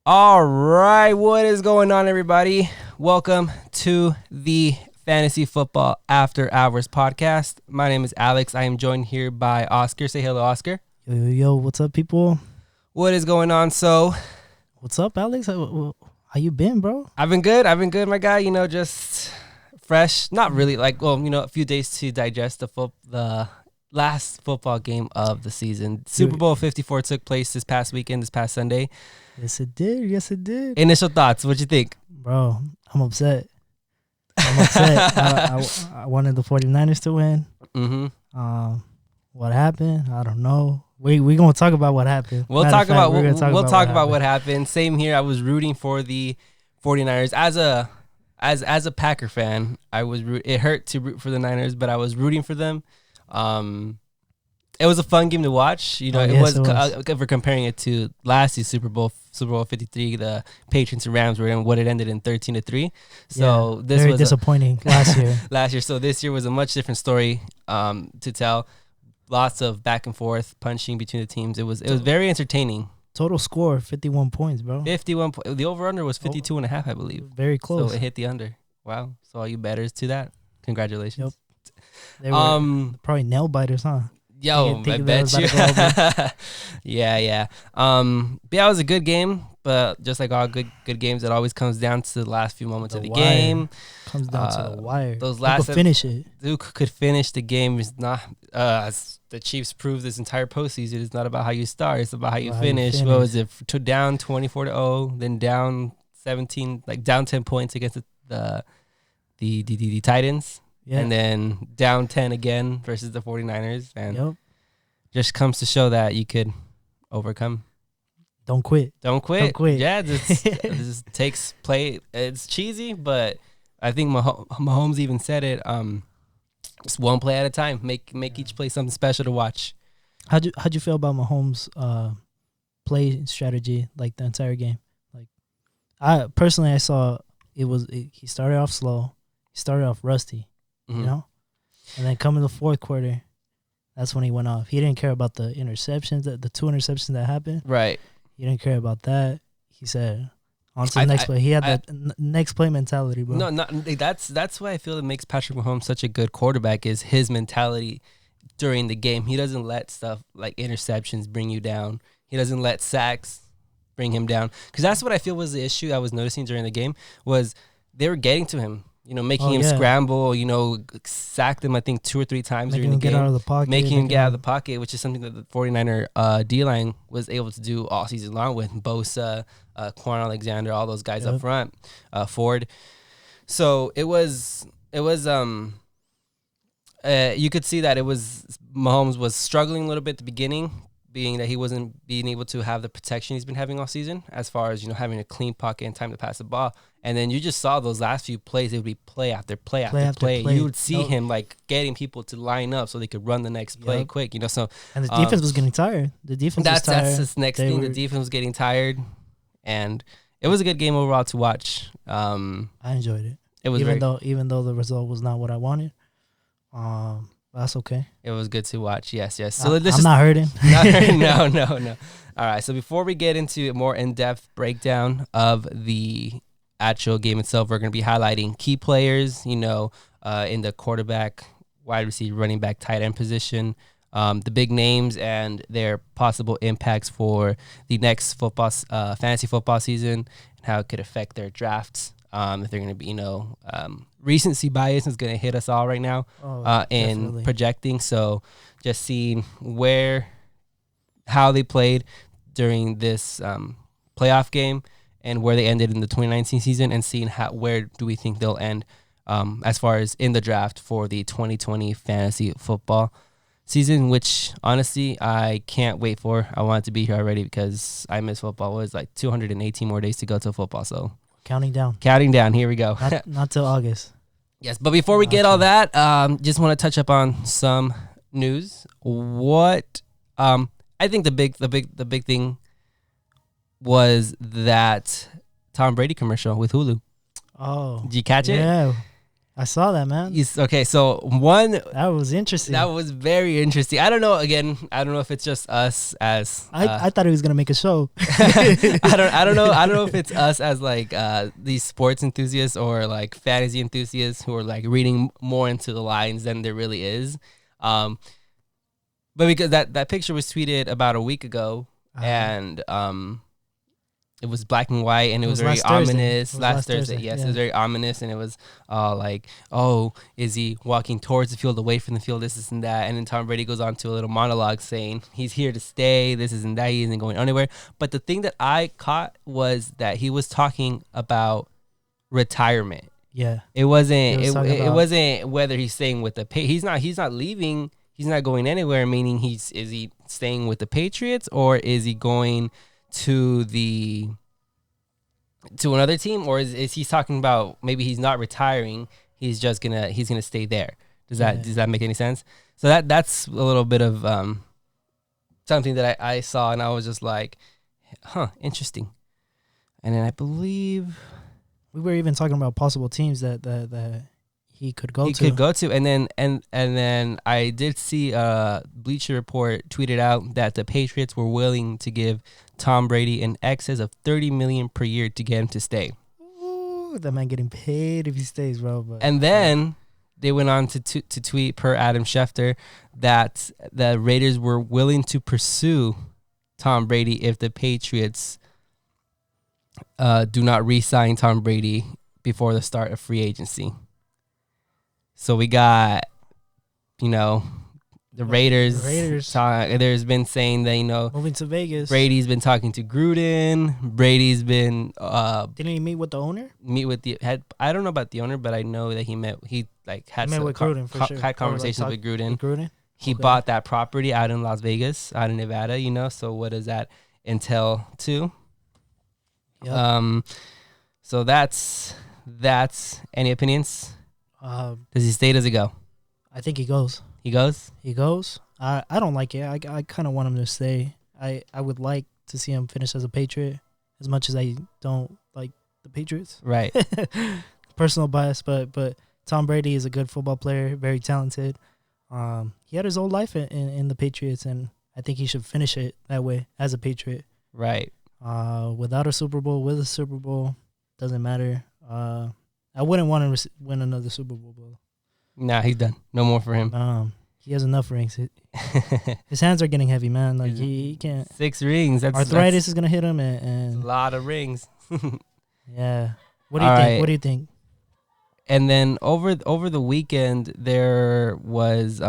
All right, what is going on, everybody? Welcome to the Fantasy Football After Hours podcast. My name is Alex. I am joined here by Oscar. Say hello, Oscar. Yo, what's up, people? What is going on? So, what's up, Alex? How you been, bro? I've been good, my guy. You know, just fresh. Not really a few days to digest the last football game of the season. Super Bowl 54 took place this past Sunday. Yes, it did. Initial thoughts, what'd you think? Bro, I'm upset. I wanted the 49ers to win. Mm-hmm. What happened? I don't know. We going to talk about what happened. We'll talk about what happened. Same here. I was rooting for the 49ers. As a Packer fan, it hurt to root for the Niners, but I was rooting for them. It was a fun game to watch. You know, it was. If we're comparing it to last year's Super Bowl 53, the Patriots and Rams were in what it ended in 13-3. So this very was disappointing last year. So this year was a much different story to tell. Lots of back and forth punching between the teams. It was very entertaining. Total score 51 points, bro. 51. The over under was 52.5, I believe. Very close. So it hit the under. Wow. So all you bettors to that, congratulations. Yep. They were probably nail biters, huh? Yo, I bet you. Yeah. But yeah, it was a good game, but just like all good games, it always comes down to the last few moments of the game. Comes down to the wire. Those last could finish it. Who could finish the game is not. As the Chiefs proved this entire postseason, it's not about how you start; it's about how you finish. What was it? Down 24-0, then down 17, like down 10 points against the Titans. Yeah. And then down 10 again versus the 49ers. And just comes to show that you could overcome. Don't quit. Yeah, this takes play. It's cheesy, but I think Mahomes even said it. Just one play at a time. Make each play something special to watch. How'd you feel about Mahomes' play strategy, like the entire game? Like, I saw he started off slow. He started off rusty. You know, and then coming the fourth quarter, that's when he went off. He didn't care about the interceptions, the two interceptions that happened. Right. He didn't care about that. He said, on to the next play. He had that next play mentality, bro. No, that's why I feel it makes Patrick Mahomes such a good quarterback is his mentality during the game. He doesn't let stuff like interceptions bring you down. He doesn't let sacks bring him down. Because that's what I feel was the issue I was noticing during the game was they were getting to him. You know, making him scramble, sacked him, I think, 2 or 3 times during the game. Making him get out of the pocket, which is something that the 49er D-line was able to do all season long with Bosa, Quan Alexander, all those guys up front, Ford. So it was you could see that Mahomes was struggling a little bit at the beginning, being that he wasn't being able to have the protection he's been having all season as far as, having a clean pocket and time to pass the ball. And then you just saw those last few plays. It would be play after play after play. You would see him like getting people to line up so they could run the next play quick. So and the defense was getting tired. The defense was tired. That's the next thing. The defense was getting tired, and it was a good game overall to watch. I enjoyed it. It was even though the result was not what I wanted. That's okay. It was good to watch. Yes. So I'm not hurting. No. All right. So before we get into a more in-depth breakdown of the actual game itself, we're going to be highlighting key players, in the quarterback, wide receiver, running back, tight end position, the big names and their possible impacts for the next fantasy football season and how it could affect their drafts. If they're going to be, recency bias is going to hit us all right now in projecting. So just seeing how they played during this playoff game and where they ended in the 2019 season and seeing where do we think they'll end as far as in the draft for the 2020 fantasy football season, which honestly I can't wait for. I want it to be here already because I miss football. It was like 218 more days to go to football. So counting down. Here we go. Not till August. Yes, but before we get all that, just want to touch up on some news. What I think the big thing was that Tom Brady commercial with Hulu. Oh, did you catch it? Yeah. I saw that, man. Okay, so one That was interesting. that was very interesting. I don't know. Again, I don't know if it's just us as I thought he was gonna make a show. I don't know. I don't know if it's us as like these sports enthusiasts or like fantasy enthusiasts who are like reading more into the lines than there really is. But because that picture was tweeted about a week ago, and it was black and white, and it was very ominous. Last Thursday, yes, yeah. It was very ominous, and it was like, oh, is he walking towards the field, away from the field, this and that? And then Tom Brady goes on to a little monologue saying he's here to stay, this isn't that, he isn't going anywhere. But the thing that I caught was that he was talking about retirement. Yeah, it wasn't. It wasn't whether he's staying with the He's not leaving. He's not going anywhere. Meaning, is he staying with the Patriots, or is he going to another team, or is he talking about maybe he's not retiring, he's gonna stay there? Does that make any sense? So that's a little bit of something that I saw, and I was just like, interesting. And then I believe we were even talking about possible teams that he could go to. And then I did see Bleacher Report tweeted out that the Patriots were willing to give Tom Brady in excess of $30 million per year to get him to stay. Ooh, that man getting paid if he stays, bro. But, and then they went on to tweet, per Adam Schefter, that the Raiders were willing to pursue Tom Brady if the Patriots do not re-sign Tom Brady before the start of free agency. So we got, the Raiders. There's been saying that, moving to Vegas. Brady's been talking to Gruden. Brady's been didn't he meet with the owner? I don't know about the owner, but I know that had with Gruden for sure. Had conversations with Gruden. Gruden. He bought that property out in Las Vegas, out in Nevada. So what does that entail too? Yep. So that's any opinions? Does he stay? Does he go? I think he goes. He goes? He goes. I don't like it. I kind of want him to stay. I would like to see him finish as a Patriot, as much as I don't like the Patriots. Right. Personal bias, but Tom Brady is a good football player, very talented. He had his whole life in the Patriots, and I think he should finish it that way as a Patriot. Right. Without a Super Bowl, with a Super Bowl, doesn't matter. I wouldn't want him to win another Super Bowl. Nah, he's done. No more for him. He has enough rings. His hands are getting heavy, man. Like he can't. 6 rings. Arthritis is gonna hit him, and a lot of rings. Yeah. What do you think? What do you think? And then over the weekend there was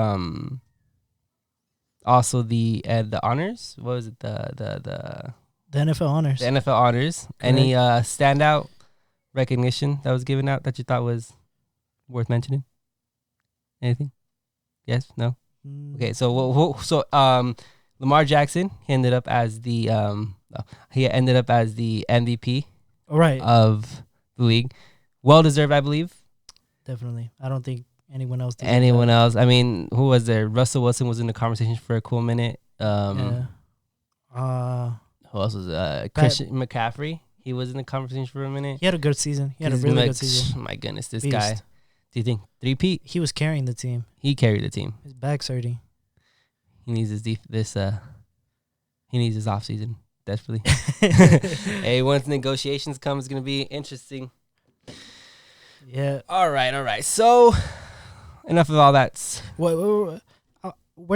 also the honors. What was it? The NFL honors. The NFL honors. Correct. Any standout recognition that was given out that you thought was worth mentioning? Anything? Yes? No? Okay, so Lamar Jackson, he ended up as the MVP of the league. Well deserved, I believe. Definitely. I don't think anyone else did. Else. I mean, who was there? Russell Wilson was in the conversation for a cool minute. Who else was Christian McCaffrey? He was in the conversation for a minute. He had a good season. He had a really good season. My goodness, this guy. Do you think 3-peat? He was carrying the team. He carried the team. His back's hurting. He needs he needs his off season desperately. Hey, once negotiations come, it's gonna be interesting. Yeah. All right. So, enough of all that. Where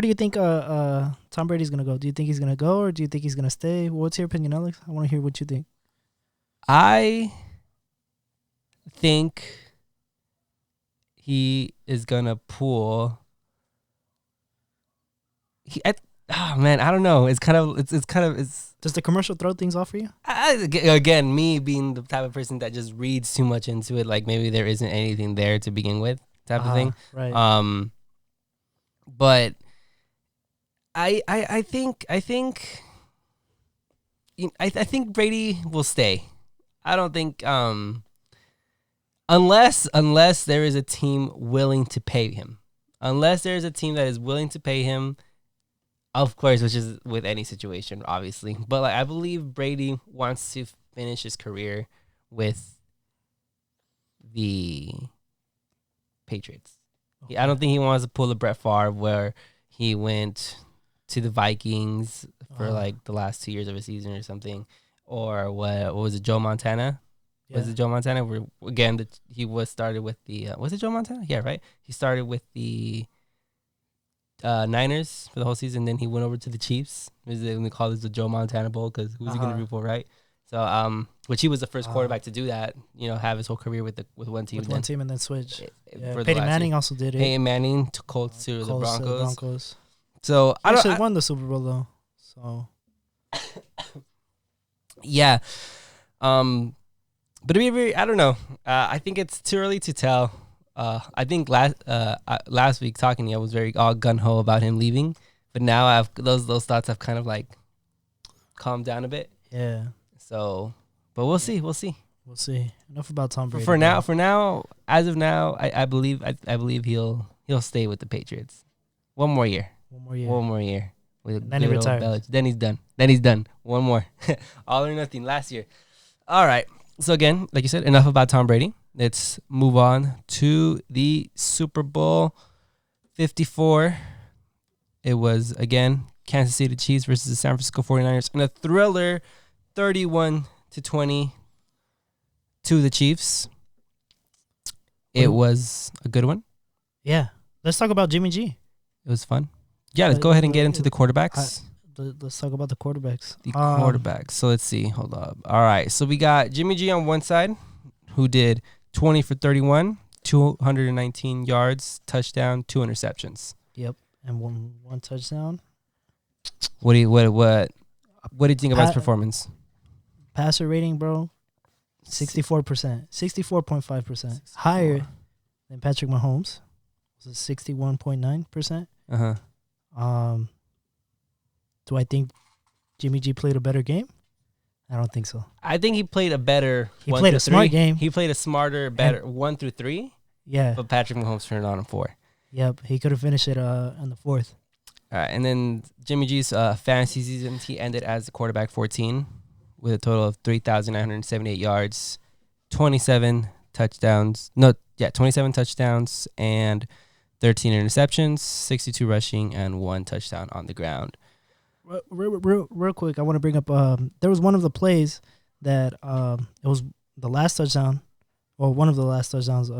do you think Tom Brady's gonna go? Do you think he's gonna go, or do you think he's gonna stay? What's your opinion, Alex? I want to hear what you think. I think he is gonna pull. I don't know. It's kind of. Does the commercial throw things off for you? Again, me being the type of person that just reads too much into it, like maybe there isn't anything there to begin with, type of thing. Right. But I think Brady will stay. I don't think unless there is a team willing to pay him. Unless there is a team that is willing to pay him, of course, which is with any situation, obviously. But I believe Brady wants to finish his career with the Patriots. Okay. I don't think he wants to pull a Brett Favre where he went to the Vikings for like the last 2 years of a season or something, or what was it, Joe Montana? Yeah. Was it Joe Montana? Where again, he was started with the was it Joe Montana? Yeah, right. He started with the Niners for the whole season. Then he went over to the Chiefs. We call this the Joe Montana Bowl because who's he going to root for, right? So, which he was the first quarterback to do that. You know, have his whole career with one team. With one team and then switch. For Peyton Manning also did it. Peyton Manning to Colts to the Broncos. So I don't. Actually won the Super Bowl though. So. Yeah. But to be very, I don't know. I think it's too early to tell. I think last week talking to you, I was very all gun ho about him leaving, but now I've those thoughts have kind of like calmed down a bit. Yeah. So, but we'll see. We'll see. Enough about Tom Brady. For now, as of now, I believe he'll stay with the Patriots. One more year. And then he retires. Then he's done. One more. All or nothing last year. All right. So again, like you said, enough about Tom Brady. Let's move on to the Super Bowl 54. It was, again, Kansas City Chiefs versus the San Francisco 49ers in a thriller, 31-20 to the Chiefs. It was a good one. Yeah. Let's talk about Jimmy G. It was fun. Yeah, let's go ahead and get into the quarterbacks. Let's talk about the quarterbacks. Quarterbacks. So let's see. Hold up. All right. So we got Jimmy G on one side, who did 20 for 31, 219 yards, touchdown, 2 interceptions. Yep, and one touchdown. What do you think about his performance? Passer rating, bro, 64%, 64.5%, higher than Patrick Mahomes. Was it 61.9%? Do I think Jimmy G played a better game? I don't think so. I think he played a better. He played a smart game. He played a smarter, better 1 through 3. Yeah. But Patrick Mahomes turned on in 4. Yep. He could have finished it in the 4th. All right, and then Jimmy G's fantasy season, he ended as the quarterback 14 with a total of 3,978 yards, 27 touchdowns. 27 touchdowns and 13 interceptions, 62 rushing, and 1 touchdown on the ground. Real quick, I want to bring up. There was one of the plays that it was the last touchdown, or one of the last touchdowns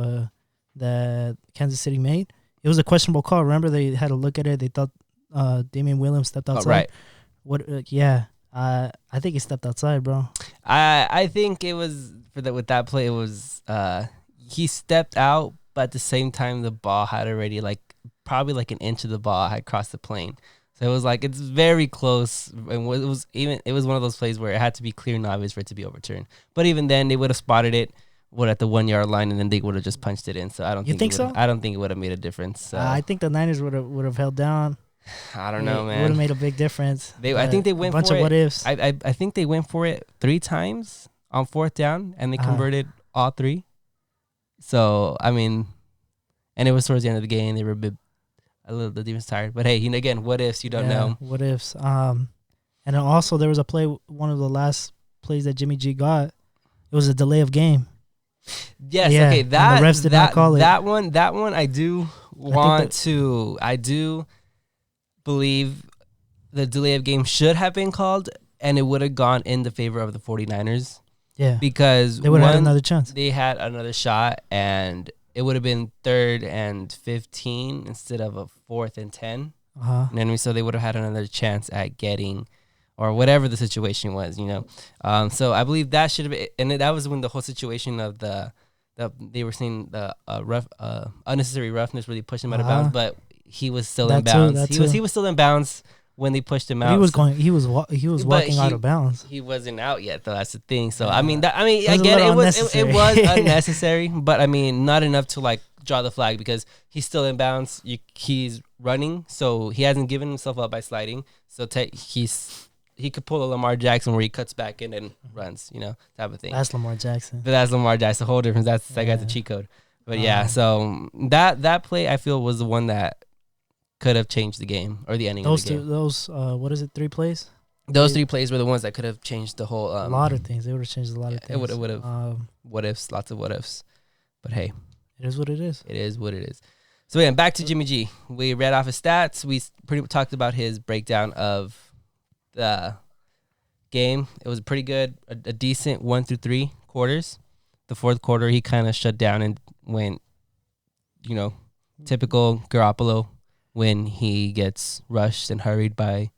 that Kansas City made. It was a questionable call. Remember, they had to look at it. They thought Damian Williams stepped outside. Right. What? Yeah. I think he stepped outside, bro. I think it was with that play. It was he stepped out, but at the same time, the ball had already probably an inch of the ball had crossed the plane. So it was it's very close, and it was one of those plays where it had to be clear and obvious for it to be overturned. But even then, they would have spotted it at the 1 yard line, and then they would have just punched it in. So I don't think so. I don't think it would have made a difference. So. I think the Niners would have held down. I don't know, man. It would have made a big difference. I think they went for it. A bunch of what ifs. I think they went for it 3 times on 4th down, and they converted all 3. So I mean, and it was towards the end of the game. They were the defense tired, but hey, again, what ifs? You don't know. What ifs? And then also there was a play. One of the last plays that Jimmy G got, it was a delay of game. Yes. Yeah, okay. That the refs did not call it. That one. I do I do believe the delay of game should have been called, and it would have gone in the favor of the 49ers. Yeah. Because they would have had another chance. They had another shot, and it would have been 3rd and 15 instead of a 4th and 10. And then so they would have had another chance at getting, or whatever the situation was, So I believe that should have been, and that was when the whole situation of they were saying the unnecessary roughness where they pushed him out of bounds, but he was still in bounds. He was still in bounds when they pushed him out. He was walking out of bounds. He wasn't out yet, though. That's the thing. So again, it was unnecessary, but I mean, not enough to draw the flag because he's still in bounds. He's running, so he hasn't given himself up by sliding. So he could pull a Lamar Jackson where he cuts back in and runs, type of thing. That's Lamar Jackson. But that's Lamar Jackson. The whole difference. That guy's a cheat code. But so that play I feel was the one that could have changed the game or the ending of the game. Those 3 plays? Those 3 plays were the ones that could have changed the whole. A lot of things. They would have changed a lot of things. It would have. What ifs? Lots of what ifs. But hey, It is what it is. It is what it is. So yeah, back to Jimmy G. We read off his stats. We pretty much talked about his breakdown of the game. It was pretty good, a decent 1 through 3 quarters. The fourth quarter, he kind of shut down and went, typical Garoppolo when he gets rushed and hurried by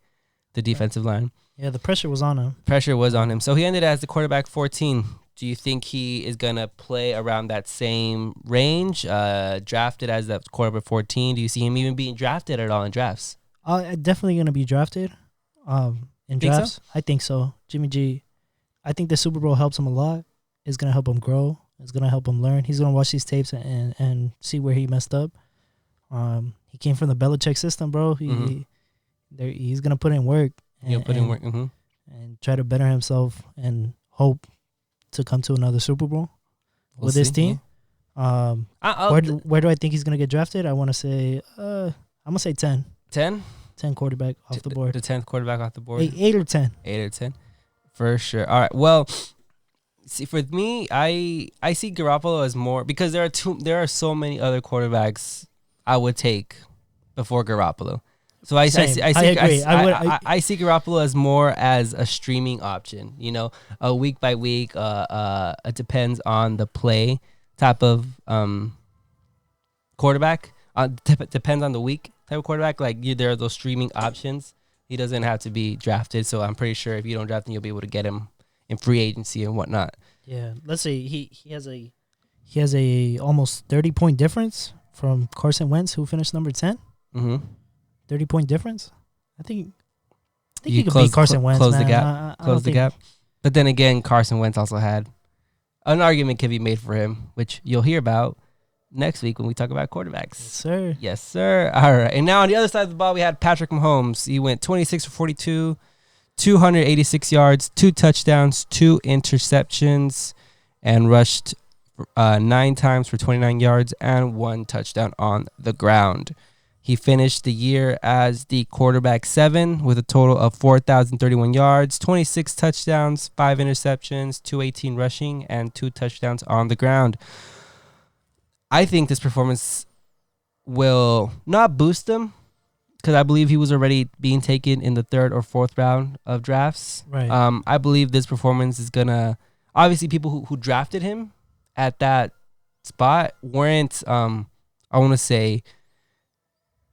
the defensive line. Yeah, the pressure was on him. Pressure was on him. So he ended as the quarterback 14. Do you think he is going to play around that same range, drafted as the quarterback 14? Do you see him even being drafted at all in drafts? Definitely going to be drafted in drafts. So? I think so. Jimmy G, I think the Super Bowl helps him a lot. It's going to help him grow. It's going to help him learn. He's going to watch these tapes and see where he messed up. He came from the Belichick system, bro. He's going to put in work. He'll put in work. Mm-hmm. And try to better himself and hope to come to another Super Bowl with this team. Yeah. Where do I think he's going to get drafted? I want to say, I'm going to say 10. 10? 10 quarterback off the board. The 10th quarterback off the board? 8 or 10. 8 or 10. For sure. All right. Well, see, for me, I see Garoppolo as more, because there are so many other quarterbacks I would take before Garoppolo. So I see Garoppolo as more as a streaming option, a week by week. It depends on the play type of quarterback. Depends on the week type of quarterback. Like there are those streaming options. He doesn't have to be drafted. So I'm pretty sure if you don't draft him, you'll be able to get him in free agency and whatnot. Yeah, let's say he has a almost 30-point difference from Carson Wentz, who finished number 10. Mm-hmm. 30-point difference. I think he could beat Carson Wentz. Close the gap. Close the gap. But then again, Carson Wentz also had an argument can be made for him, which you'll hear about next week when we talk about quarterbacks. Yes, sir. Yes, sir. All right. And now on the other side of the ball, we had Patrick Mahomes. He went 26 for 42, 286 yards, 2 touchdowns, 2 interceptions, and rushed 9 times for 29 yards and 1 touchdown on the ground. He finished the year as the quarterback 7 with a total of 4,031 yards, 26 touchdowns, 5 interceptions, 218 rushing, and 2 touchdowns on the ground. I think this performance will not boost him because I believe he was already being taken in the 3rd or 4th round of drafts. Right. I believe this performance is going to... Obviously, people who drafted him at that spot weren't, I want to say...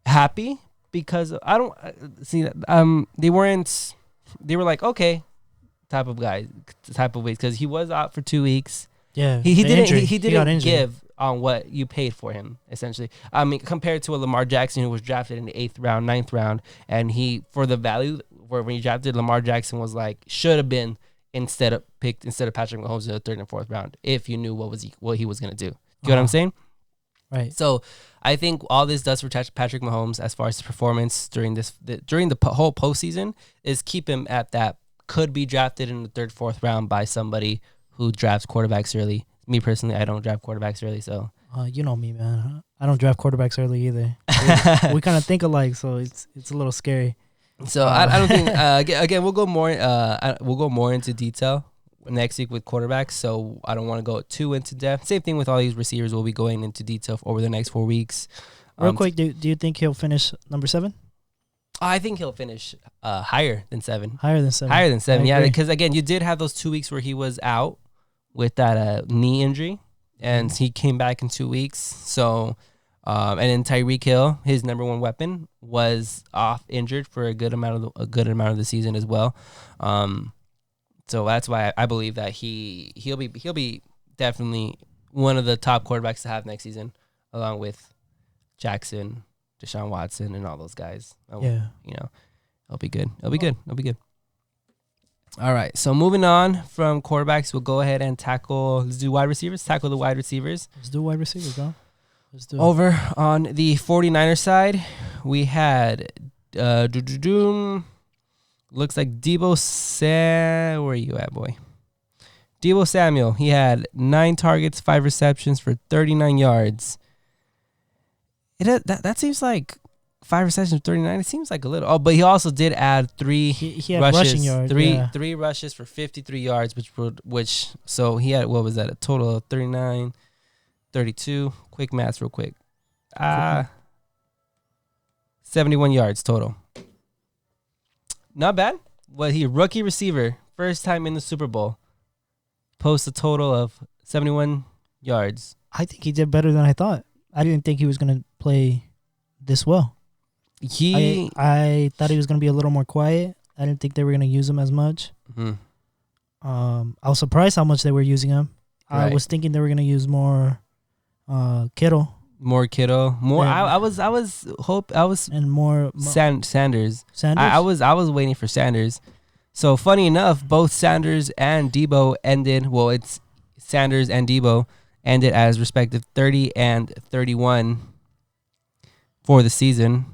happy because I don't see that they were like okay type of guys type of ways because he was out for 2 weeks. Yeah, he didn't give on what you paid for him essentially. I mean, compared to a Lamar Jackson who was drafted in the 8th round, 9th round, and he for the value where when you drafted Lamar Jackson was like should have been instead of Patrick Mahomes in the 3rd and 4th round if you knew what he was gonna do. You know what I'm saying? Right. So I think all this does for Patrick Mahomes as far as his performance during the whole postseason is keep him at that could be drafted in the 3rd, 4th round by somebody who drafts quarterbacks early. Me personally, I don't draft quarterbacks early, so. You know me, man. I don't draft quarterbacks early either. We kind of think alike, so it's a little scary. So I don't think again we'll go more into detail next week with quarterbacks, so I don't want to go too into depth. Same thing with all these receivers. We'll be going into detail over the next 4 weeks. Real quick, do you think he'll finish number 7? I think he'll finish higher than 7. Higher than 7. Yeah, because again, you did have those 2 weeks where he was out with that knee injury, and he came back in 2 weeks. So, and then Tyreek Hill, his number 1 weapon, was off injured for a good amount of the season as well. So that's why I believe that he'll be definitely one of the top quarterbacks to have next season, along with Jackson, Deshaun Watson, and all those guys. Yeah, it'll be good. It'll be good. All right. So moving on from quarterbacks, we'll go ahead and let's do wide receivers. Tackle the wide receivers. Let's do wide receivers, bro. Let's do it. Over on the 49ers side, we had looks like where are you at, boy? Deebo Samuel. He had 9 targets, 5 receptions for 39 yards. That seems like 5 receptions, 39. It seems like a little. Oh, but he also did add 3 he had rushes, rushing yards. Three rushes for 53 yards, which so he had, what was that? A total of 39, 32. Quick maths real quick. 71 yards total. Not bad. Well, he rookie receiver, first time in the Super Bowl. Posts a total of 71 yards. I think he did better than I thought. I didn't think he was going to play this well. I thought he was going to be a little more quiet. I didn't think they were going to use him as much. Mm-hmm. I was surprised how much they were using him. Right. I was thinking they were going to use more Kittle. More Kittle. More. Yeah. I was And more Sanders. Sanders. I was waiting for Sanders. So funny enough, both Sanders and Debo ended. Well, it's Sanders and Debo ended as respective 30 and 31 for the season,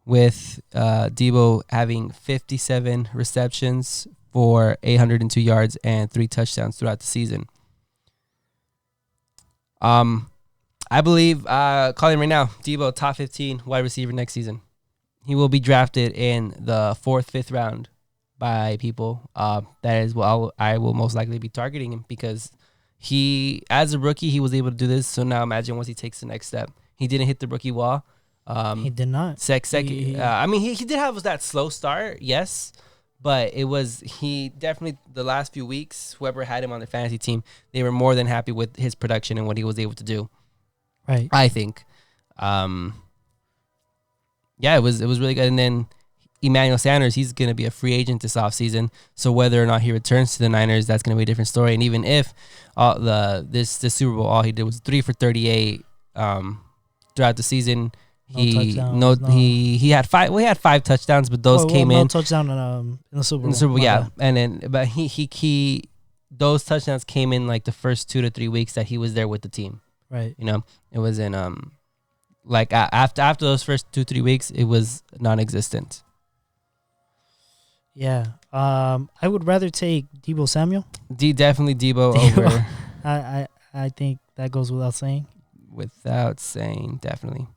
with Debo having 57 receptions for 802 yards and 3 touchdowns throughout the season. I believe, calling right now, Debo top 15 wide receiver next season. He will be drafted in the 4th, 5th round by people. That is what I will most likely be targeting him, because he, as a rookie, he was able to do this. So now imagine once he takes the next step. He didn't hit the rookie wall. He did not. Second. He did have that slow start, yes. But he definitely, the last few weeks, whoever had him on their fantasy team, they were more than happy with his production and what he was able to do. Right. I think. It was really good. And then Emmanuel Sanders, he's going to be a free agent this offseason. So whether or not he returns to the Niners, that's going to be a different story. And even if this Super Bowl, all he did was 3 for 38 throughout the season. He had 5. Well, he had 5 touchdowns, but those came in. No touchdown in the Super Bowl. In the Super Bowl, yeah. And then, but he those touchdowns came in like the first 2 to 3 weeks that he was there with the team. Right. You know, it was in after those first 2-3 weeks, it was non-existent. Yeah. I would rather take Debo Samuel. Definitely Debo over. I think that goes without saying. Without saying, definitely.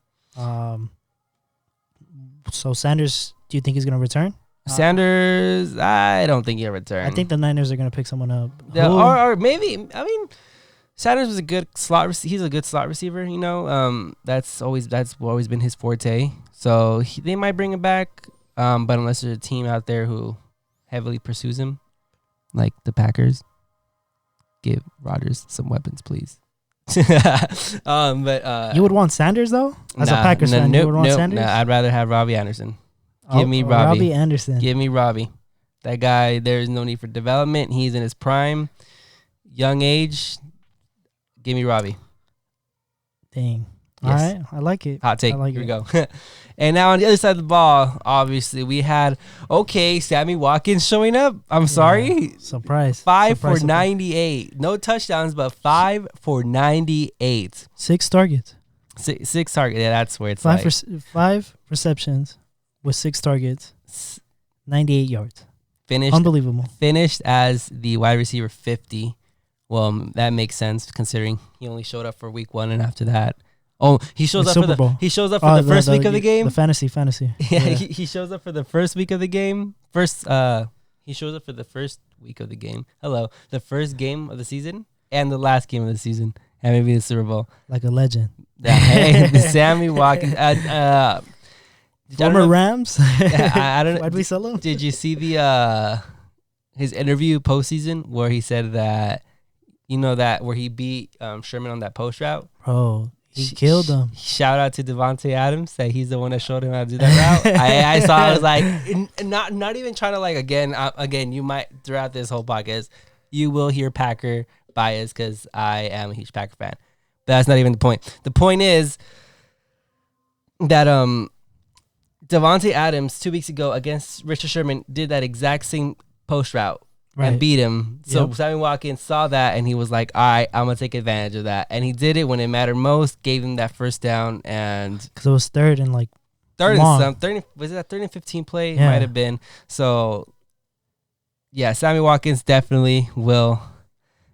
So Sanders, do you think he's going to return? Sanders, I don't think he'll return. I think the Niners are going to pick someone up. Yeah, or maybe, I mean, Sanders was a good slot. He's a good slot receiver. You know, that's always been his forte. So they might bring him back. But unless there's a team out there who heavily pursues him, like the Packers, give Rodgers some weapons, please. But you would want Sanders though, as a Packers fan. You would want Sanders. Nah, I'd rather have Robbie Anderson. Give me Robbie. Robbie Anderson. Give me Robbie. That guy. There is no need for development. He's in his prime, young age. Give me Robbie. Dang. Yes. All right. I like it. Hot take. Like Here we go. And now on the other side of the ball, obviously, we had, Sammy Watkins showing up. I'm sorry. Surprise. 5 for 98. No touchdowns, but 5 for 98. 6 targets. Six targets. Yeah, that's where it's 5 receptions with 6 targets. 98 yards. Unbelievable. Finished as the wide receiver 50. Well, that makes sense considering he only showed up for week 1, and after that, he shows up for the first week of the game. The fantasy. Yeah, he shows up for the first week of the game. He shows up for the first week of the game. The first game of the season and the last game of the season, and maybe the Super Bowl. Like a legend. The Sammy Watkins. Former Rams. I don't know. Why'd we sell him? Did you see his interview postseason where he said that, where he beat Sherman on that post route? Bro, he killed him. Shout out to Devontae Adams that he's the one that showed him how to do that route. I saw. I was like, not even trying to like again. You might throughout this whole podcast, you will hear Packer bias because I am a huge Packer fan. But that's not even the point. The point is that Devontae Adams 2 weeks ago against Richard Sherman did that exact same post route. Right. And beat him. So Sammy Watkins saw that and he was like, all right, I'm going to take advantage of that. And he did it when it mattered most, gave him that first down. And because it was third and 30, was it that 30 and 15 play? Yeah. Might have been. So, yeah, Sammy Watkins definitely will.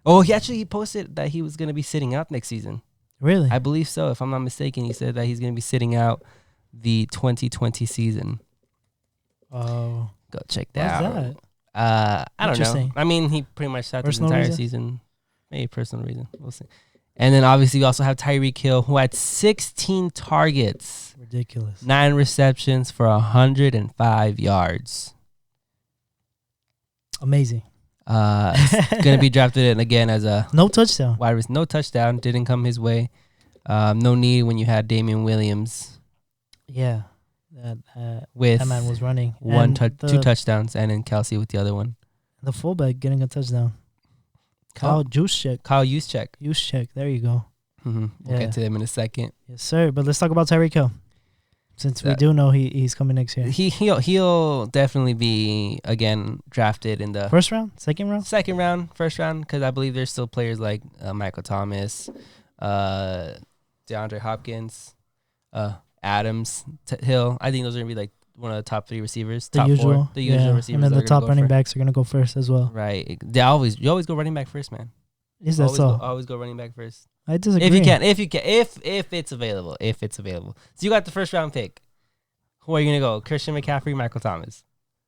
Oh, he posted that he was going to be sitting out next season. Really? I believe so. If I'm not mistaken, he said that he's going to be sitting out the 2020 season. Oh. Go check that out. That? I don't know. I mean, he pretty much sat this entire season. Maybe personal reason. We'll see. And then obviously we also have Tyreek Hill, who had 16 targets, Ridiculous. 9 receptions for 105 yards. Amazing. Gonna be drafted in again as a no touchdown. wide receiver. No touchdown, didn't come his way. No need when you had Damian Williams. Yeah, with that man was running. 2 touchdowns, and then Kelsey with the other one. The fullback getting a touchdown. Kyle Juszczyk. Kyle Juszczyk. There you go. We'll get to them in a second. Yes, sir. But let's talk about Tyreek Hill, since we do know he's coming next year. He'll definitely be again drafted in the first round, second round, first round, because I believe there's still players like Michael Thomas, DeAndre Hopkins, Adams, Hill. I think those are gonna be like one of the top 3 receivers, the usual receivers, and then the top running backs are gonna go first as well. Right? You always go running back first, man. Is that so? Always go running back first. I disagree. If it's available. So you got the first round pick. Who are you gonna go? Christian McCaffrey, Michael Thomas.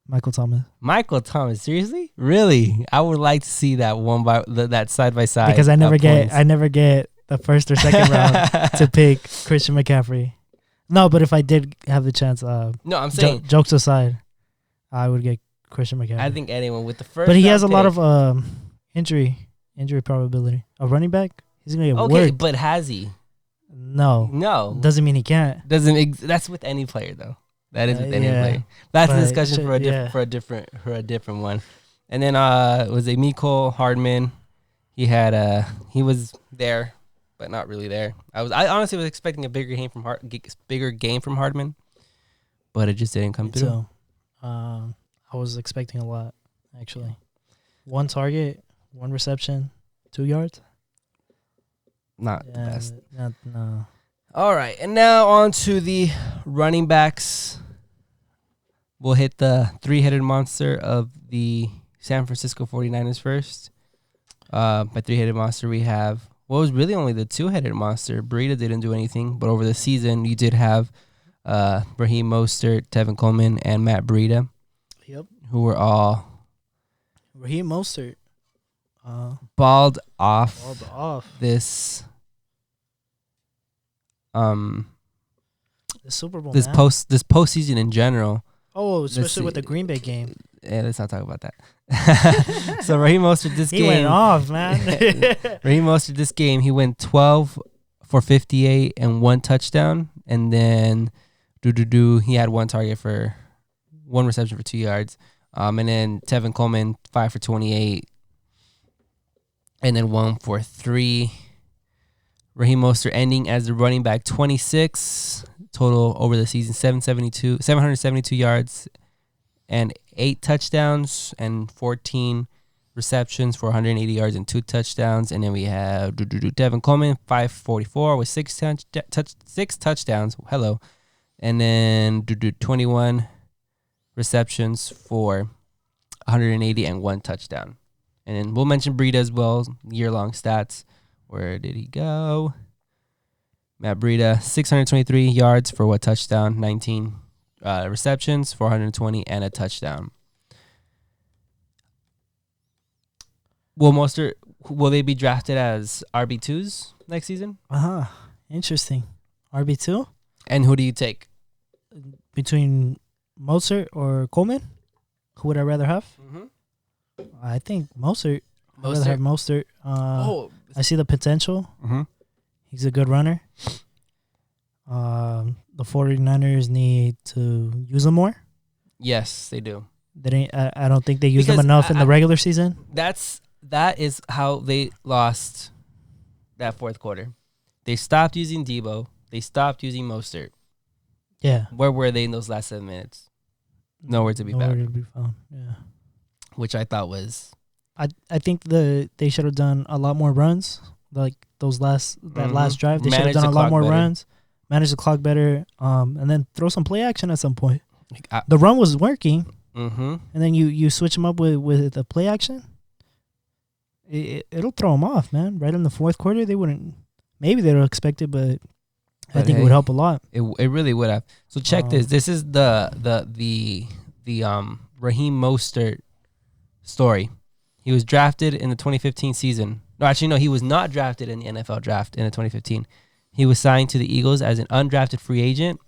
Michael Thomas, seriously? Really? I would like to see that that side by side. Because I never get the first or second round to pick Christian McCaffrey. No, but if I did have the chance, no, I'm saying jokes aside, I would get Christian McCaffrey. I think anyone with the first. But he has a lot of injury probability. A running back, he's gonna get worked. Okay, but has he? No. Doesn't mean he can't. That's with any player though. That is with any player. That's a discussion for a different one. And then was it Mecole Hardman? He was there, but not really there. I honestly was expecting a bigger game from Hardman, but it just didn't come through. So, I was expecting a lot actually. 1 target, 1 reception, 2 yards. Not the best. No. All right, and now on to the running backs. We'll hit the 3-headed monster of the San Francisco 49ers first. By 3-headed monster, we have what was really only the 2-headed monster. Breida didn't do anything, but over the season, you did have Raheem Mostert, Tevin Coleman, and Matt Breida. Yep. Who were all Raheem Mostert balled off this the Super Bowl, this postseason in general. Oh, especially with the Green Bay game. Yeah, let's not talk about that. So Raheem Mostert he went off, man. Raheem Mostert this game, he went 12 for 58 and 1 touchdown, and then he had 1 target for 1 reception for 2 yards. And then Tevin Coleman 5 for 28, and then 1 for 3. Raheem Mostert ending as the running back 26 total over the season, 772 yards and 8 touchdowns and 14 receptions for 180 yards and 2 touchdowns. And then we have Tevin Coleman 544 with 6 touchdowns. Hello. And then 21 receptions for 180 and 1 touchdown. And then we'll mention Breida as well, year-long stats. Where did he go? Matt Breida, 623 yards for 1 touchdown, 19 receptions, 420, and a touchdown. Will they be drafted as RB2s next season? Interesting. RB2? And who do you take? Between Mostert or Coleman? Who would I rather have? I think Mostert. I'd rather have Mostert. I see the potential. He's a good runner. The 49ers need to use him more. Yes, they do. I don't think they use him enough in the regular season. That is how they lost that fourth quarter. They stopped using Debo. They stopped using Mostert. Yeah. Where were they in those last 7 minutes? Nowhere to be found. Yeah. Which I thought was... I think they should have done a lot more runs. Like last drive, they should have done a lot more runs, manage the clock better, and then throw some play action at some point. The run was working, and then you switch them up with the play action. It'll throw them off, man. Right in the fourth quarter, they wouldn't. Maybe they don't expect it, but I think it would help a lot. It really would have. So check this. This is the Raheem Mostert story. He was drafted in the 2015 season, No, actually, no, he was not drafted in the NFL draft in 2015. He was signed to the Eagles as an undrafted free agent,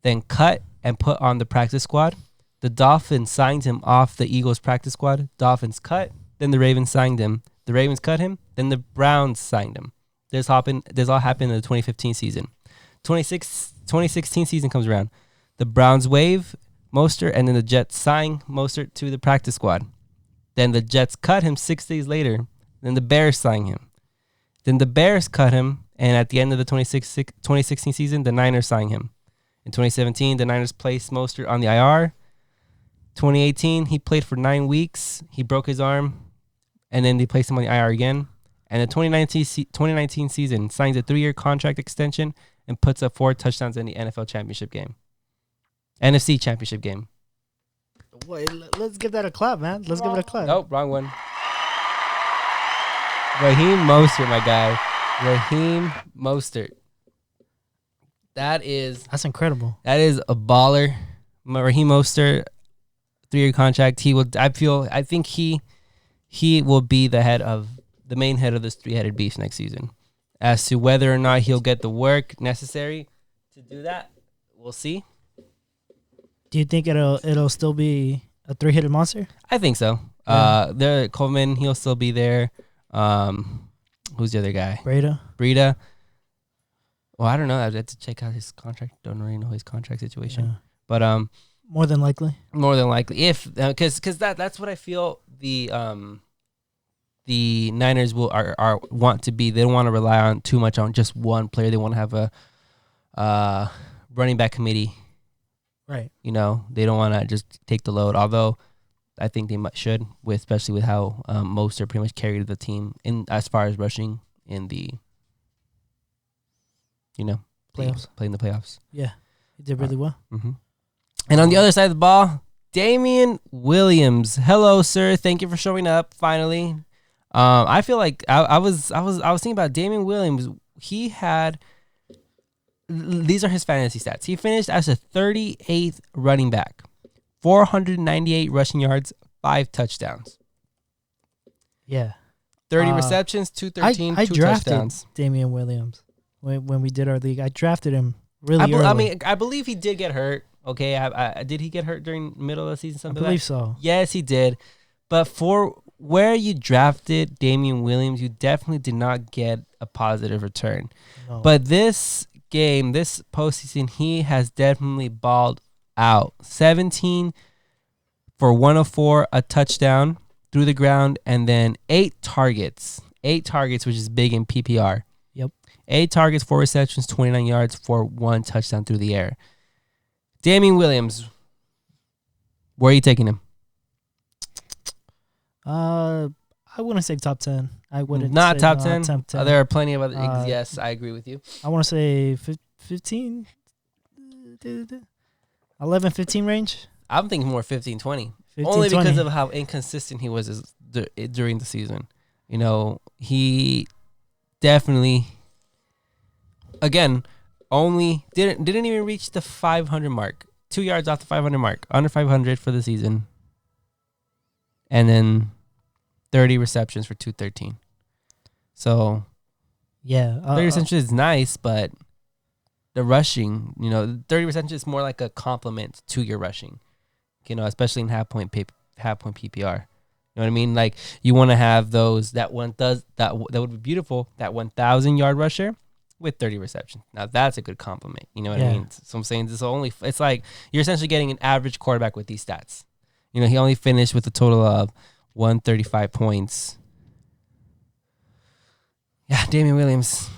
then cut and put on the practice squad. The Dolphins signed him off the Eagles practice squad. Dolphins cut, then the Ravens signed him. The Ravens cut him, then the Browns signed him. This all happened in the 2015 season. 2016 season comes around. The Browns waive Mostert, and then the Jets sign Mostert to the practice squad. Then the Jets cut him 6 days later. Then the Bears sign him. Then the Bears cut him, and at the end of the 2016 season, the Niners sign him. In 2017, the Niners placed Mostert on the IR. 2018, he played for 9 weeks. He broke his arm, and then they placed him on the IR again. And the 2019 season signs a 3-year contract extension and puts up 4 touchdowns in the NFL championship game. NFC championship game. Wait, let's give that a clap, man. Let's give it a clap. Nope, wrong one. Raheem Mostert, my guy. Raheem Mostert. That's incredible. That is a baller. Raheem Mostert, 3-year contract. I think he will be the main head of this 3-headed beast next season. As to whether or not he'll get the work necessary to do that, we'll see. Do you think it'll still be a 3-headed monster? I think so. Yeah. Coleman, he'll still be there. Who's the other guy? Breida. Well, I don't know. I'd have to check out his contract. Don't really know his contract situation. Yeah. But more than likely. If because that's what I feel the Niners want to be. They don't want to rely on too much on just one player. They want to have a running back committee. Right. You know, they don't want to just take the load. Although I think they should, especially with how Mostert pretty much carried the team in as far as rushing in the, playoffs. Playing the playoffs. Yeah, he did really well. Mm-hmm. And on the other side of the ball, Damian Williams. Hello, sir. Thank you for showing up. Finally, I feel like I was thinking about Damian Williams. He had. These are his fantasy stats. He finished as a 38th running back, 498 rushing yards, 5 touchdowns. Yeah. 30 receptions, 213, I 2 drafted touchdowns. Damian Williams when we did our league. I drafted him really early. I mean, I believe he did get hurt. Okay, did he get hurt during the middle of the season? Something I believe so. Yes, he did. But for where you drafted Damian Williams, you definitely did not get a positive return. No. But this postseason, he has definitely balled out. 17 for 104, a touchdown through the ground, and then 8 targets, which is big in PPR. Yep. 8 targets, 4 receptions, 29 yards for 1 touchdown through the air. Damian Williams, where are you taking him? I wouldn't say top 10. I wouldn't. Not say top 10? Top 10. There are plenty of other. Yes, I agree with you. I want to say 15, 11, 15 range. I'm thinking more 15, 20. 15, Only 20. because of how inconsistent he was during the season. You know, he definitely, again, only didn't even reach the 500 mark. 2 yards off the 500 mark. Under 500 for the season. And then 30 receptions for 213. So, yeah. 30 receptions is nice, but the rushing, 30 receptions is more like a compliment to your rushing, especially in half point PPR. You know what I mean? Like, you want to have those that would be beautiful, that 1,000 yard rusher with 30 receptions. Now that's a good compliment. You know what I mean? So I'm saying it's like you're essentially getting an average quarterback with these stats. He only finished with a total of 135 points. Yeah, Damian Williams.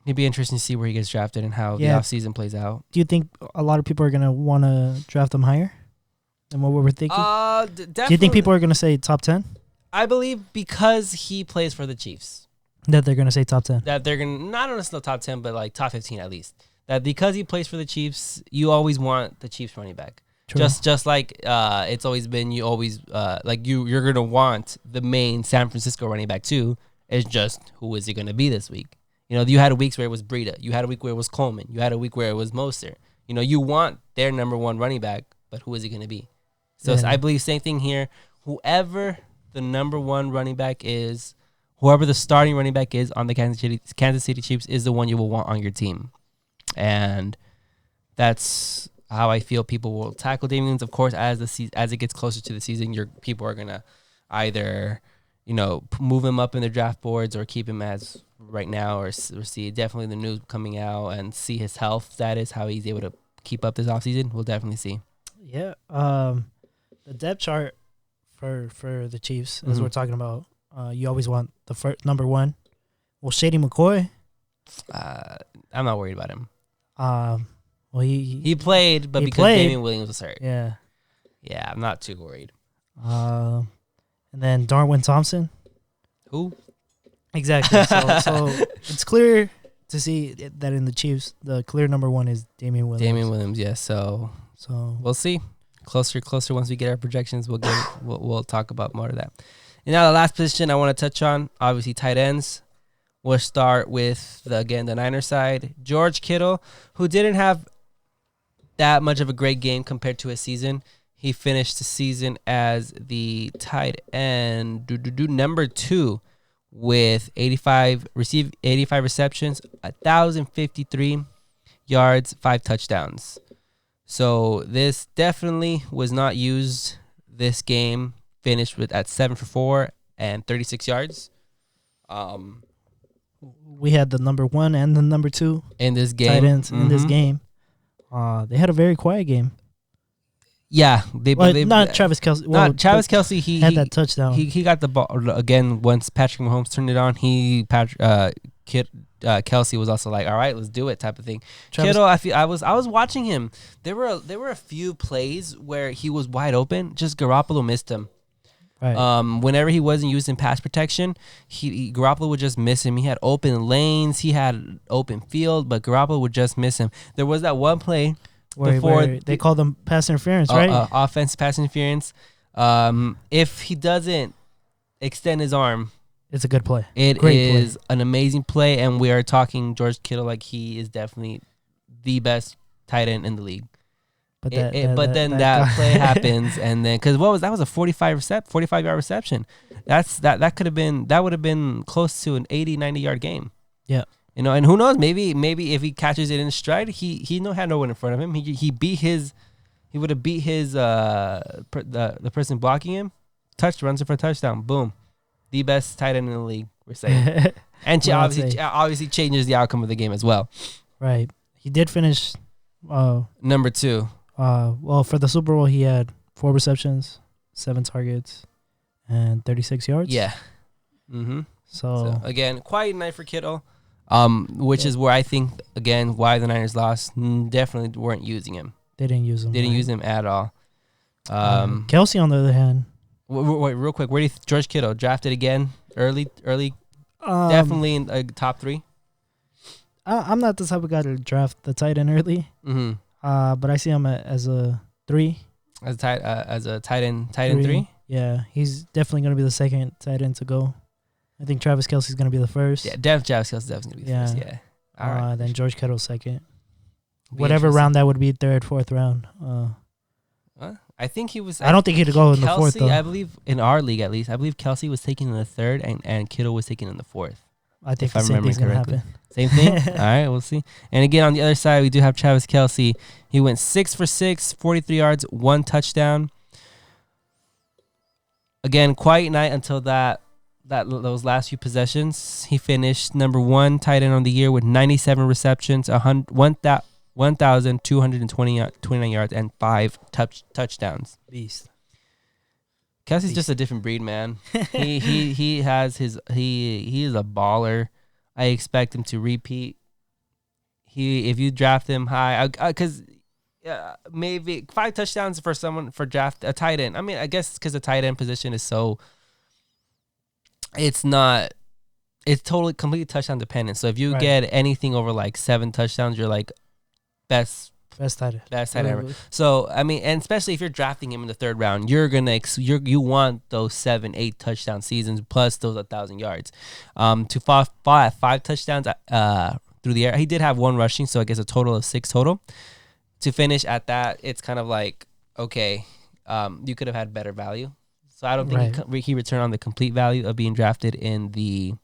It'd be interesting to see where he gets drafted and how the offseason plays out. Do you think a lot of people are going to want to draft him higher than what we were thinking? Do you think people are going to say top 10? I believe because he plays for the Chiefs. That they're going to say top 10? That they're going to, not necessarily top 10, but like top 15 at least. That because he plays for the Chiefs, you always want the Chiefs running back. True. Just like it's always been, you always you're gonna want the main San Francisco running back too. It's just who is he gonna be this week? You had weeks where it was Breida, you had a week where it was Coleman, you had a week where it was Mostert. You want their number 1 running back, but who is he gonna be? So I believe same thing here. Whoever the number 1 running back is whoever the starting running back is on the Kansas City Chiefs is the one you will want on your team. And that's how I feel people will tackle Damien Williams. Of course, as it gets closer to the season, your people are gonna either, move him up in their draft boards or keep him as right now, or see definitely the news coming out and see his health status, how he's able to keep up this offseason. We'll definitely see. Yeah. The depth chart for the Chiefs, as we're talking about, you always want the first number one. Well, Shady McCoy. I'm not worried about him. Well, he played, but because Damien Williams was hurt. Yeah. Yeah, I'm not too worried. And then Darwin Thompson. Who? Exactly. So it's clear to see that in the Chiefs, the clear number one is Damien Williams. Damien Williams, yes. So we'll see. Closer. Once we get our projections, we'll talk about more of that. And now the last position I want to touch on, obviously tight ends. We'll start with the Niners side. George Kittle, who didn't have that much of a great game compared to his season. He finished the season as the tight end number 2 with 85 receptions, 1,053 yards, 5 touchdowns. So this definitely was not used this game. Finished at 7 for 4 and 36 yards. We had the number 1 and the number 2 in this game. Tight ends in this game. They had a very quiet game. Yeah, not Travis Kelce. Well, Travis Kelce. He had that touchdown. He got the ball again once Patrick Mahomes turned it on. Kelce was also like, all right, let's do it, type of thing. Kittle, I was watching him. There were a few plays where he was wide open. Just Garoppolo missed him. Right. Whenever he wasn't using pass protection, Garoppolo would just miss him. He had open lanes, he had open field, but Garoppolo would just miss him. There was that one play where they called them pass interference, right? Offense pass interference. If he doesn't extend his arm, it's a good play. It is an amazing play, and we are talking George Kittle like he is definitely the best tight end in the league. But then that play happens, and then because that was a 45-yard reception. That would have been close to an 80-90 yard game. Yeah. And who knows? Maybe if he catches it in stride, he had no one in front of him. He would have beat his the person blocking him. Runs it for a touchdown. Boom, the best tight end in the league. We're saying, and she obviously changes the outcome of the game as well. Right. He did finish number 2. Well, for the Super Bowl, he had 4 receptions, 7 targets, and 36 yards. Yeah. Mm-hmm. So again, quiet night for Kittle. Which is where I think, again, why the Niners lost. Definitely weren't using him. They didn't use him. Use him at all. Kelce, on the other hand. Wait, real quick. Where do you George Kittle drafted again? Early. Definitely in top 3. I'm not the type of guy to draft the tight end early. Mm-hmm. But I see him as a 3. As a tight end 3. Yeah, he's definitely going to be the second tight end to go. I think Travis Kelce's going to be the first. Yeah, Travis Kelce's definitely going to be the first. Yeah. All right. Then George Kittle second. Whatever round that would be, 3rd, 4th round. I think he was. I don't think he'd go in the 4th, though. I believe in our league, at least, I believe Kelce was taken in the 3rd and Kittle was taken in the 4th. I think the same thing's going to happen. Same thing? All right, we'll see. And again, on the other side, we do have Travis Kelce. He went 6 for 6, 43 yards, 1 touchdown. Again, quiet night until those last few possessions. He finished number 1 tight end on the year with 97 receptions, 1,229 yards, and 5 touchdowns. Beast. Kelsey's just a different breed, man. he is a baller. I expect him to repeat. If you draft him high, because maybe 5 touchdowns for draft a tight end. I mean, I guess because the tight end position is so. It's totally completely touchdown dependent. So if you get anything over like 7 touchdowns, you're like best tight end ever. So I mean, and especially if you're drafting him in the 3rd round, you want those 7-8 touchdown seasons plus those 1,000 yards. To fall at 5 touchdowns through the air, he did have 1 rushing, so I guess a total of 6 total. To finish at that, it's kind of like okay, you could have had better value. So I don't think he returned on the complete value of being drafted in the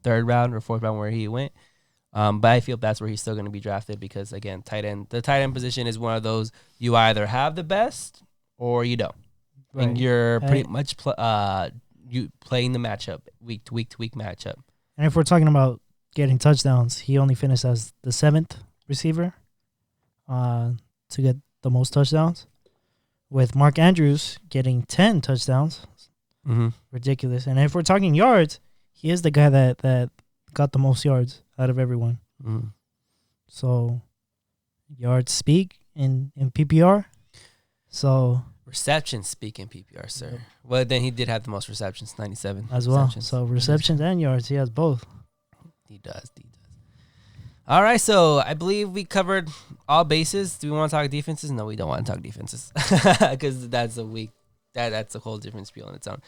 3rd round or 4th round where he went. But I feel that's where he's still going to be drafted because, again, the tight end position is one of those you either have the best or you don't. Right. And you're pretty much you playing the matchup, week to week matchup. And if we're talking about getting touchdowns, he only finished as the 7th receiver to get the most touchdowns, with Mark Andrews getting 10 touchdowns. Mm-hmm. Ridiculous. And if we're talking yards, he is the guy that got the most yards out of everyone. Mm-hmm. So yards speak in PPR. So receptions speak in PPR, sir. Yeah. Well, then he did have the most receptions, 97 as well. So receptions and yards, he has both. He does. All right, so I believe we covered all bases. Do we want to talk defenses? No, we don't want to talk defenses because that's a whole different spiel on its own.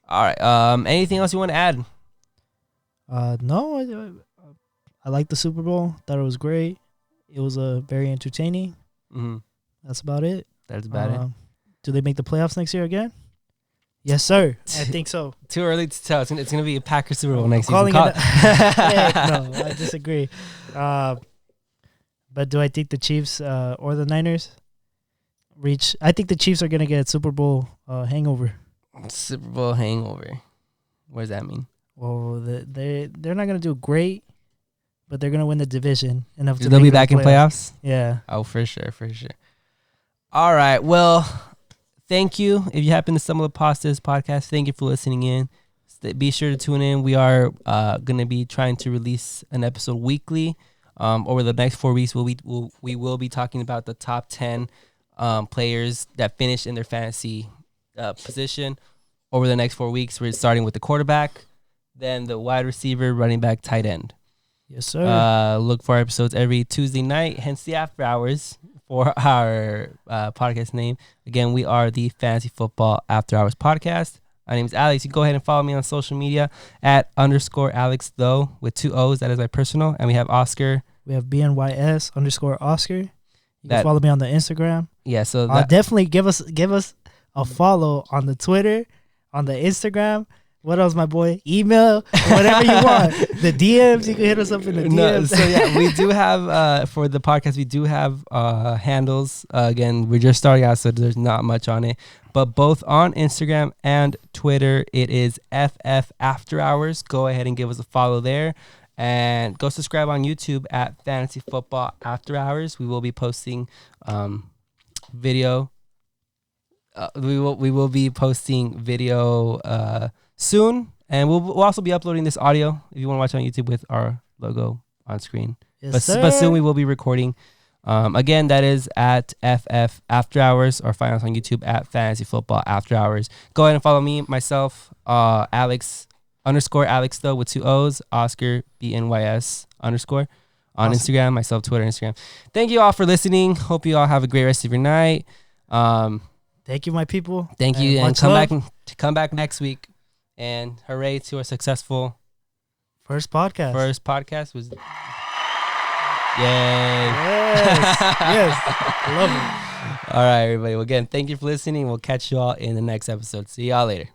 All right. Anything else you want to add? No. I liked the Super Bowl. Thought it was great. It was very entertaining. Mm-hmm. That's about it. That's about it. Do they make the playoffs next year again? Yes, sir. I think so. Too early to tell. It's gonna be a Packers Super Bowl next season. No, I disagree. But do I think the Chiefs or the Niners reach? I think the Chiefs are gonna get Super Bowl hangover. Super Bowl hangover. What does that mean? Well, they're not gonna do great, but they're gonna win the division enough to. They'll be back in playoffs. Yeah. Oh, for sure. All right. Well, thank you. If you happen to stumble across this podcast, thank you for listening in. Be sure to tune in. We are going to be trying to release an episode weekly. Over the next 4 weeks, we will be talking about the top 10 players that finished in their fantasy position. Over the next 4 weeks, we're starting with the quarterback, then the wide receiver, running back, tight end. Yes, sir. Look for our episodes every Tuesday night, hence the after hours. For our podcast name. Again, we are the Fantasy Football After Hours Podcast. My name is Alex. You can go ahead and follow me on social media at _Alex though with 2 O's. That is my personal. And we have Oscar. We have BNYS _Oscar. You can follow me on the Instagram. Yeah, so definitely give us a follow on the Twitter, on the Instagram. What else, my boy? Email, whatever you want. The DMs, you can hit us up in the DMs. No, so yeah, we do have, for the podcast, we do have handles. Again, we're just starting out, so there's not much on it. But both on Instagram and Twitter, it is FF After Hours. Go ahead and give us a follow there. And go subscribe on YouTube at Fantasy Football After Hours. We will be posting video. We will be posting video soon, and we'll also be uploading this audio if you want to watch on YouTube with our logo on screen. Yes, but soon we will be recording. Again, that is at FF After Hours, or find us on YouTube at Fantasy Football After Hours. Go ahead and follow me, myself, Alex _Alex though with 2 O's, Oscar BNYS _ on Instagram, myself, Twitter, Instagram. Thank you all for listening. Hope you all have a great rest of your night. Thank you, my people. Thank you, and come back next week. And hooray to a successful first podcast. Was yay! Yes, love it. All right, everybody. Well, again, thank you for listening. We'll catch you all in the next episode. See y'all later.